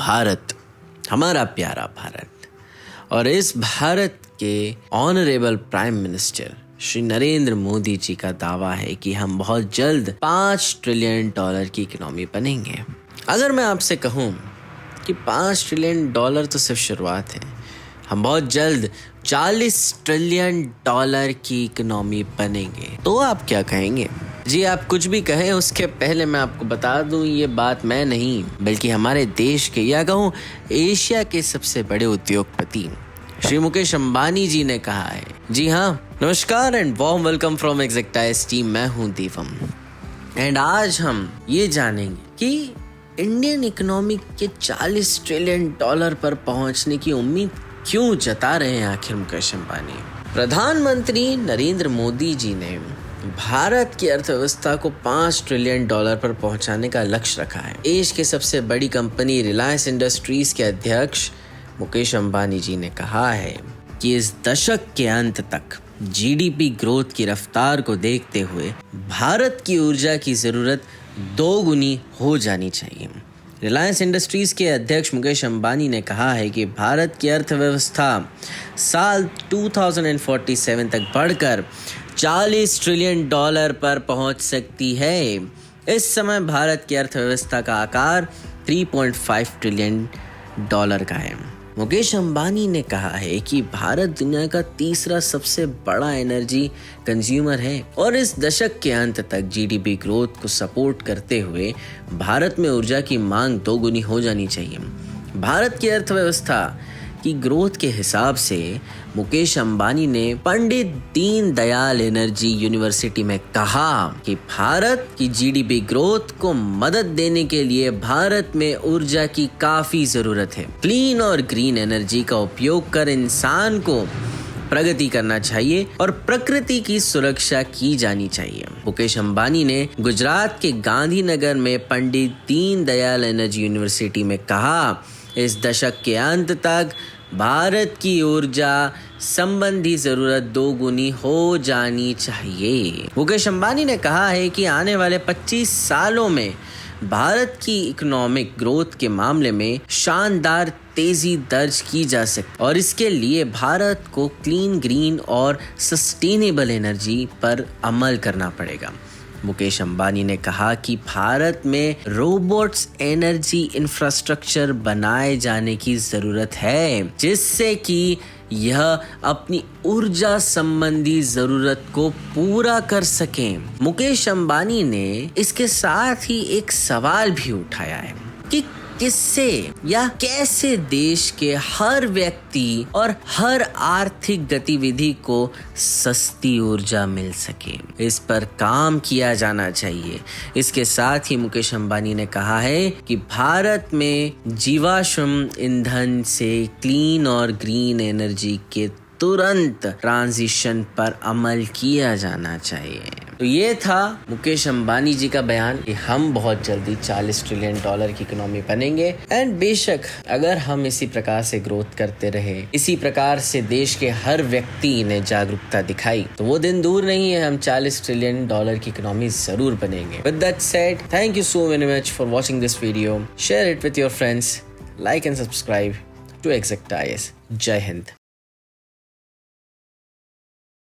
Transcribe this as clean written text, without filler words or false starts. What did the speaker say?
भारत, हमारा प्यारा भारत, और इस भारत के honourable prime minister Shri Narendra Modi ji का दावा है कि हम बहुत जल्द $5 ट्रिलियन की इकोनॉमी बनेंगे। अगर मैं आपसे कहूँ कि $5 ट्रिलियन तो सिर्फ शुरुआत है, हम बहुत जल्द $40 ट्रिलियन की इकोनॉमी बनेंगे, तो आप क्या कहेंगे? जी, आप कुछ भी कहें उसके पहले मैं आपको बता दूं, ये बात मैं नहीं बल्कि हमारे देश के या कहूँ एशिया के सबसे बड़े उद्योगपति श्री मुकेश अंबानी जी ने कहा है। जी हाँ, नमस्कार and warm welcome from exactize team. मैं हूँ दीपम एंड आज हम ये जानेंगे कि इंडियन इकोनॉमी के $40 ट्रिलियन पर पहुंचने की उम्मीद क्यों जता रहे हैं आखिर मुकेश अंबानी। प्रधानमंत्री नरेंद्र मोदी जी ने भारत की अर्थव्यवस्था को $5 ट्रिलियन पर पहुंचाने का लक्ष्य रखा है। देश की सबसे बड़ी कंपनी रिलायंस इंडस्ट्रीज के अध्यक्ष मुकेश अंबानी जी ने कहा है कि इस दशक के अंत तक जीडीपी ग्रोथ की रफ्तार को देखते हुए भारत की ऊर्जा की जरूरत 2 गुनी हो जानी चाहिए। रिलायंस इंडस्ट्रीज के अध्यक्ष मुकेश अंबानी ने कहा है कि भारत की अर्थव्यवस्था साल 2047 तक बढ़कर $40 ट्रिलियन पर पहुंच सकती है। इस समय भारत की अर्थव्यवस्था का आकार $3.5 ट्रिलियन का है। मुकेश अंबानी ने कहा है कि भारत दुनिया का तीसरा सबसे बड़ा एनर्जी कंज्यूमर है और इस दशक के अंत तक जीडीपी ग्रोथ को सपोर्ट करते हुए भारत में ऊर्जा की मांग 2 गुनी हो जानी चाहिए। भारत की अर्थव्यवस्था की ग्रोथ के हिसाब से मुकेश अंबानी ने पंडित दीनदयाल एनर्जी यूनिवर्सिटी में कहा कि भारत की जीडीपी ग्रोथ को मदद देने के लिए भारत में ऊर्जा की काफी जरूरत है। क्लीन और ग्रीन एनर्जी का उपयोग कर इंसान को प्रगति करना चाहिए और प्रकृति की सुरक्षा की जानी चाहिए। मुकेश अंबानी ने गुजरात के गांधीनगर में पंडित दीनदयाल एनर्जी यूनिवर्सिटी में कहा, इस दशक के अंत तक भारत की ऊर्जा संबंधी जरूरत 2 गुनी हो जानी चाहिए। मुकेश अंबानी ने कहा है कि आने वाले 25 सालों में भारत की इकोनॉमिक ग्रोथ के मामले में शानदार तेजी दर्ज की जा सकती और इसके लिए भारत को क्लीन, ग्रीन और सस्टेनेबल एनर्जी पर अमल करना पड़ेगा। मुकेश अंबानी ने कहा कि भारत में रोबोट्स एनर्जी इंफ्रास्ट्रक्चर बनाए जाने की जरूरत है जिससे कि यह अपनी ऊर्जा संबंधी जरूरत को पूरा कर सकें। मुकेश अंबानी ने इसके साथ ही एक सवाल भी उठाया है कि किससे या कैसे देश के हर व्यक्ति और हर आर्थिक गतिविधि को सस्ती ऊर्जा मिल सके। इस पर काम किया जाना चाहिए। इसके साथ ही मुकेश अंबानी ने कहा है कि भारत में जीवाश्म ईंधन से क्लीन और ग्रीन एनर्जी के तुरंत ट्रांजिशन पर अमल किया जाना चाहिए। तो ये था मुकेश अंबानी जी का बयान कि हम बहुत जल्दी $40 ट्रिलियन की इकोनॉमी बनेंगे एंड बेशक अगर हम इसी प्रकार से ग्रोथ करते रहे, इसी प्रकार से देश के हर व्यक्ति ने जागरूकता दिखाई, तो वो दिन दूर नहीं है, हम $40 ट्रिलियन की इकोनॉमी जरूर बनेंगे। With that said, thank you so very much for watching this video. Share it with your friends, like and subscribe to exactize. जय हिंद।